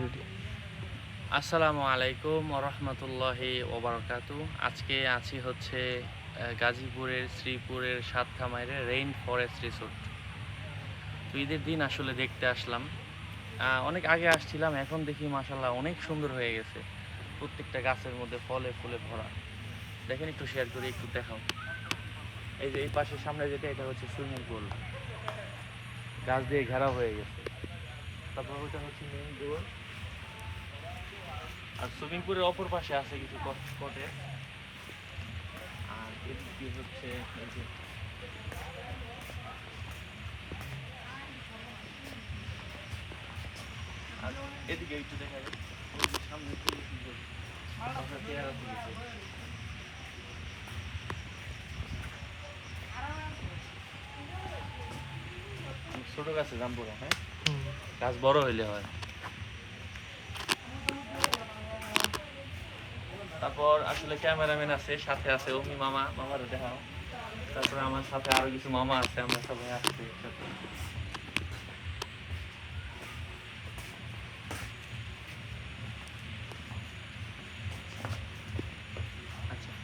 Ready. আসসালামু আলাইকুম ওরহমতুল্লাহি ওবারাকাতু। আজকে আছি হচ্ছে গাজীপুরের শ্রীপুরের সাতখামাইরে রেইন ফরেস্ট রিসোর্ট। তো ঈদের দিন আসলে দেখতে আসলাম। অনেক আগে আসছিলাম, এখন দেখি মাশাল্লাহ অনেক সুন্দর হয়ে গেছে। প্রত্যেকটা গাছের মধ্যে ফলে ফুলে ভরা। দেখেন, একটু শেয়ার করি, একটু দেখাও। এই যে এই পাশের সামনে যেটা, এটা হচ্ছে সুইমিং পুল, গাছ দিয়ে ঘেরা হয়ে গেছে। তারপর ওটা হচ্ছে মেইন ডোর। আর সুইমিং পুলের অপর পাশে আছে কিছু কটেজ। আর এদিকে হচ্ছে এই যে আর এদিকে একটু দেখা যায়, ওই যে সামনে ফুল সুন্দর আমরা পেয়ারা তুলেছে। ছোট গাছে জাম্বুরা, হ্যাঁ, হুম। গাছ বড় হইলে হয়। তারপর আসলে ক্যামেরাম্যান আছে, সাথে আছে অমি মামা, মামারে দেখাও। তারপরে আমার সাথে আরো কিছু মামা আছে, আমরা সবাই আসছি একসাথে।